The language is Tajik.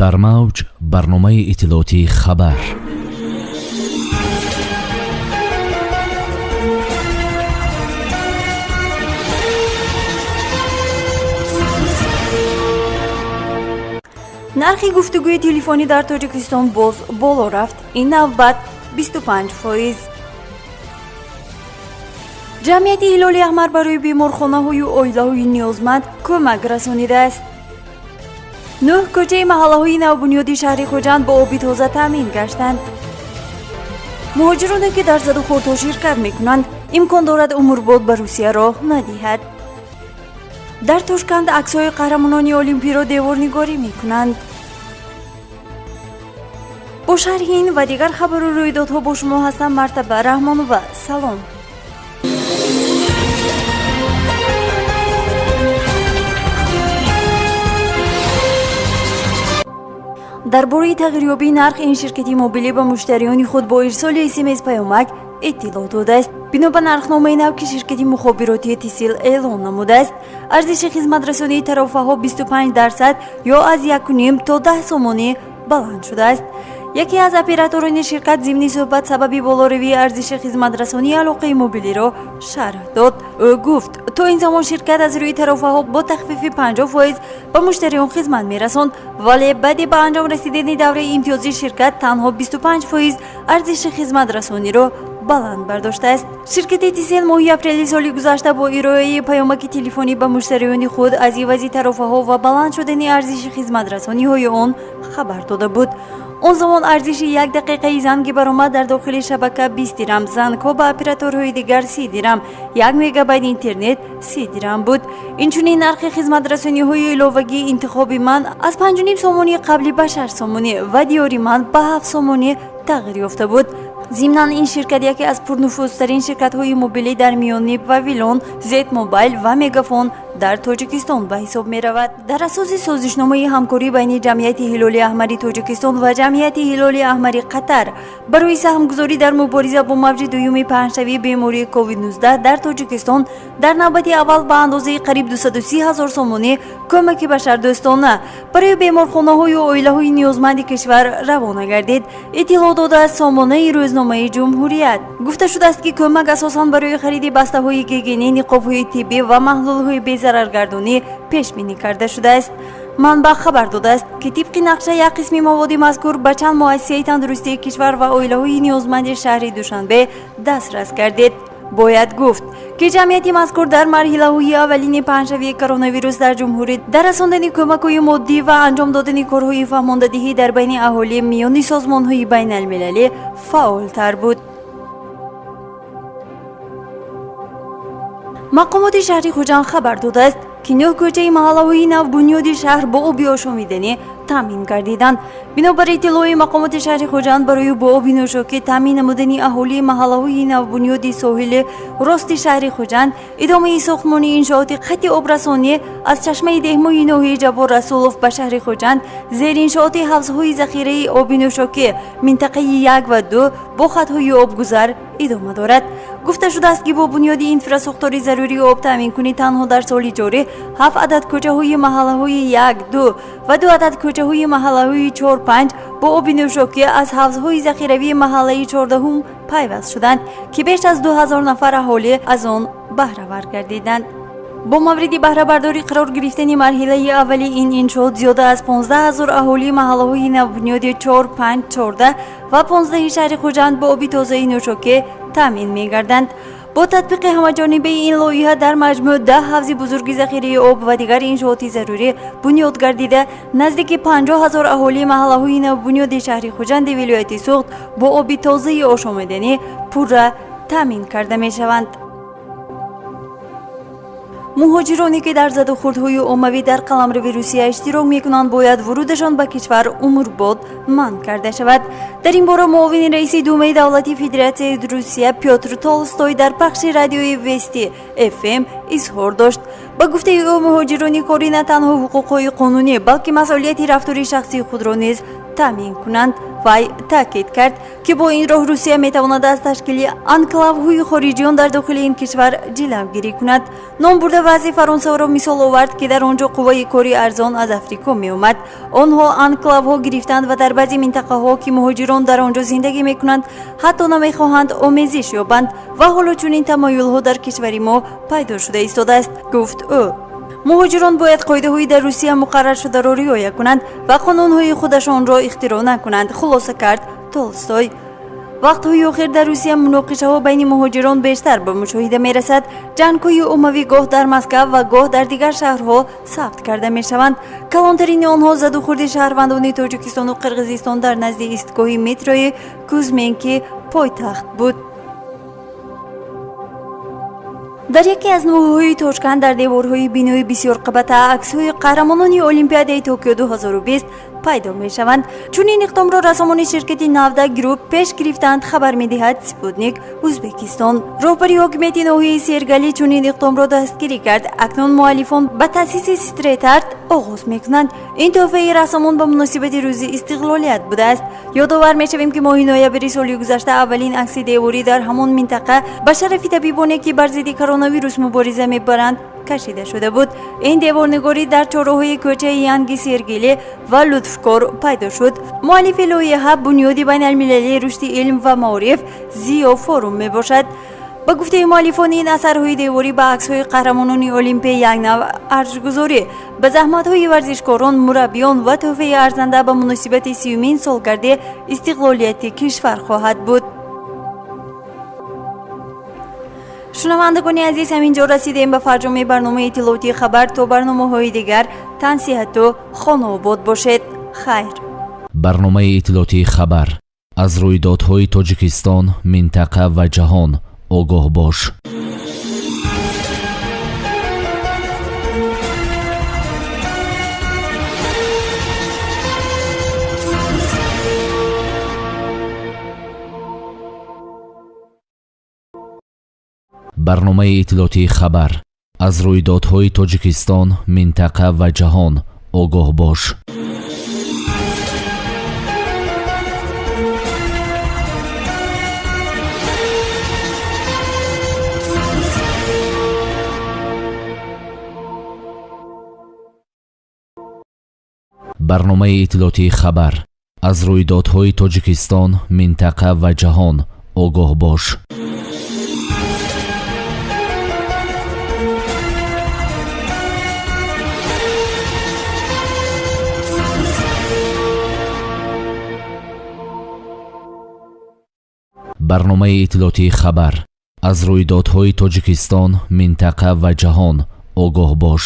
дар мавҷ барномаи иттилооти хабар. нархи гуфтугӯи телефонӣ дар Тоҷикистон боз боло рафт. ин навбат 25%. ҷамъияти ҳилоли аҳмар барои беморхонаҳою оилаҳои ниёзманд кӯмак расонидааст. 9 кӯчаи маҳаллаҳои навбунёди шаҳри Хоҷанд бо оби тоза таъмин гаштанд. муҳоҷироне ки дар задухӯрдҳо ширкат мекунанд, имкон дорад умрбод ба Русия роҳ надиҳад. дар Тошканд аксҳои қаҳрамонони олимпиро деворнигорӣ мекунанд. бо шарҳи ин ва дигар хабару рӯйдодҳо бо шумо ҳастам. мартаба раҳмонова. салом. дар бораи тағйирёбии нарх ин ширкати мобилӣ ба муштариёни худ бо ирсоли смс паёмак иттилоъ додааст. бино ба нархномаи нав ки ширкати мухобиротии тисил эълон намудааст, арзиши хизматрасонии тарофаҳо 25% ё аз 1.5 то 10 сомонӣ баланд шудааст. яке аз операторони ширкат зимни суҳбат сабаби болоравии арзиши хизматрасонии алоқаи мобилиро шарҳ дод. ӯ гуфт то ин замон ширкат аз рӯи тарофаҳо бо тахфифи 50% ба муштариён хизмат мерасонд, вале баъди ба анҷом расидани давраи имтиёзи ширкат танҳо 25% арзиши хизматрасониро баланд бардоштааст. ширкати тисел моҳи апрели соли гузашта бо ирояи паёмаки телефонӣ ба муштариёни худ аз ивази тарофаҳо ва баланд шудани арзиши хизматрасониҳои он хабар дода буд. он замон арзиши 1 дақиқаи занги баромад дар дохили шабака 20 дирам, зангҳо ба операторҳои дигар 30 дирам, 1 мегабайт интернет 30 дирам буд. инчунин нархи хизматрасониҳои иловагии интихоби ман аз 5.5 сомонӣ қабли ба 6 сомонӣ ва диёри ман ба 7 сомонӣ тағйир ёфта буд. зимнан ин ширкат яке аз пурнуфузтарин ширкатҳои мобилӣ дар миёни Вавилон, Зет Мобайл ва Мегафон дар Тоҷикистон ба ҳисоб меравад. дар асоси созишномаи ҳамкорӣ байни ҷамъияти ҳилоли аҳмари Тоҷикистон ва ҷамъияти ҳилоли аҳмари Қатар барои саҳмгузорӣ дар мубориза бо мавҷи дуюми паҳншавии бемории COVID-19 дар Тоҷикистон дар навбати аввал ба андозаи қариб 230 000 сомонӣ кӯмаки башардӯстона барои беморхонаҳою оилаҳои ниёзманди кишвар равона гардид. иттилоъ додааст сомонаи рӯзномаи ҷумҳурият. гуфта шудааст ки кӯмак асосан барои хариди бастаҳои гигиенӣ, ниқобҳои тиббӣ ва маҳлулҳои безараргардонӣ пешбинӣ карда шудааст. манбаъ хабар додааст ки тибқи нақша як қисми маводи мазкур ба чанд муассисаи тандурустии кишвар ва оилаҳои ниёзманди шаҳри Душанбе дастрас гардид. бояд гуфт ки ҷамъияти мазкур дар марҳилаҳои аввалини паҳншавии коронавирус дар ҷумҳурӣ дар расондани кӯмакҳои моддӣ ва анҷом додани корҳои фаҳмондадиҳӣ дар байни аҳолӣ миёни созмонҳои байналмилалӣ фаъолтар буд. мақомоти шаҳри Хоҷанд хабар додааст ки 9 кӯчаи маҳаллаҳои навбунёди шаҳр бо оби ошомиданӣ таъмин гардиданд. бинобар иттилои мақомоти шаҳри Хоҷанд барои бо оби нӯшокӣ таъмин намудани аҳолии маҳаллаҳои навбунёди соҳили рости шаҳри Хоҷанд идомаи сохтмони иншооти хатти обрасонӣ аз чашмаи деҳмои ноҳияи Ҷаббор Расулов ба шаҳри Хоҷанд зериншоати ҳавзҳои захираи оби нӯшокӣ минтақаи 1 ва 2 бо хатҳои обгузар идома дорад. гуфта шудааст ки бо бунёди инфраструктури зарурии об таъминкунӣ танҳо дар соли ҷорӣ 7 адад кӯчаҳои маҳаллаҳои 1, 2 ва 2 адад кӯчаҳои маҳаллаҳои 4, 5 бо оби нӯшокӣ аз ҳавзҳои захиравии маҳаллаи 14 пайваст шуданд ки беш аз 2000 нафар аҳолӣ аз он баҳравар гардиданд. бо мавриди баҳрабардорӣ қарор гирифтани марҳилаи аввали ин иншоот зиёда аз 15 000 аҳолии маҳаллаҳои навбунёди 4, 5, 14 ва 15 шаҳри Хоҷанд бо оби тозаи нӯшокӣ таъмин мегарданд. бо татбиқи ҳамаҷонибаи ин лоиҳа дар маҷмӯъ 10 ҳавзи бузурги захираи об ва дигар иншооти зарурӣ бунёд гардида, наздики 50 000 аҳолии маҳаллаҳои навбунёди шаҳри Хоҷанди вилояти Суғд бо оби тозаи ошомиданӣ пурра таъмин карда мешаванд. муҳоҷироне ки дар задухӯрдҳои оммавӣ дар қаламрави Русия иштирок мекунанд, бояд вурудашон ба кишвар умрбод манъ карда шавад. дар ин бора муовини раиси Думаи давлати Федератсияи Русия Пётр Толстой дар пахши радиои Вести FM изҳор дошт. ба гуфтаи ӯ муҳоҷирони корӣ на танҳо ҳуқуқҳои қонунӣ, балки масъулияти рафтори шахсии худро низ таъмин кунанд вай таъкид кард ки бо ин роҳ русия метавонад аз ташкили анклавҳои хориҷиён дар дохили ин кишвар ҷилавгирӣ кунад. ном бурда вазъи фаронсаро мисол овард ки дар он ҷо қувваи кори арзон аз африко меомад. онҳо анклавҳо гирифтанд ва дар баъзе минтақаҳо ки муҳоҷирон дар он ҷо зиндагӣ мекунанд ҳатто намехоҳанд омезиш ёбанд ва ҳоло чунин тамоюлҳо дар кишвари мо пайдо шуда истодааст, гуфт ӯ. муҳоҷирон бояд қоидаҳои дар русия муқаррар шударо риоя кунанд ва қонунҳои худашонро ихтироъ накунанд, хулоса кард Толстой. вақтҳои охир дар русия муноқишаҳо байни муҳоҷирон бештар ба мушоҳида мерасад. ҷангҳои уммавӣ гоҳ дар Москав ва гоҳ дар дигар шаҳрҳо сабт карда мешаванд. калонтарини онҳо заду хурди шаҳрвандони Тоҷикистону Қирғизистон дар назди истгоҳи метрои Кузменки пойтахт буд. дар яке аз нуҳаҳои Тошканд дар деворҳои бинои бисёр қабата аксҳои қаҳрамонони Олимпиадаи Токио 2020 пайдо мешаванд. чунин иқдомро расомони ширкати Навда Груп пеш гирифтанд, хабар медиҳад Спутник Ӯзбекистон. роҳбари ҳокимияти ноҳияи Сергалӣ чунин иқдомро дастгирӣ кард. акнун муаллифон ба таъсиси стрит-арт оғоз мекунанд. ин тӯҳфаи расомон ба муносибати рӯзи истиқлолият будааст. ёдовар мешавем ки моҳи ноябри соли гузашта аввалин акси деворӣ дар ҳамон минтақа ба шарафи табибоне ки бар зидди коронавирус мубориза мебаранд кашида шуда буд. ин деворнигорӣ дар чораҳои кӯчаи Янги Сергилӣ ва Лутфкор пайдо шуд. муаллифи лоиҳа бунёди байналмилалии рушди илм ва маориф Зиё форум мебошад. ба гуфтаи муаллифони ин асарҳои деворӣ ба аксҳои қаҳрамонони олимпия як нав арзгузорӣ ба заҳматҳои варзишкорон, мураббиён ва тӯҳфаи арзанда ба муносибати 30-умин солгарди истиқлолияти кишвар хоҳад буд. шунавандагони азиз, ҳаминҷо расидем ба фарҷоми барномаи иттилоъоти хабар. то барномаҳои дигар тансиҳату хонобод бошед. хайр. барномаи иттилоъоти хабар. аз рӯйдодҳои Тоҷикистон, минтақа ва ҷаҳон огоҳ бош. барномаи иттилоъоти хабар. аз рӯйдодҳои Тоҷикистон, минтақа ва ҷаҳон огоҳ бош. барномаи иттилоъоти хабар. аз рӯйдодҳои Тоҷикистон, минтақа ва ҷаҳон огоҳ бош. барномаи иттилоъоти хабар. аз рӯйдодҳои Тоҷикистон, минтақа ва ҷаҳон огоҳ бош.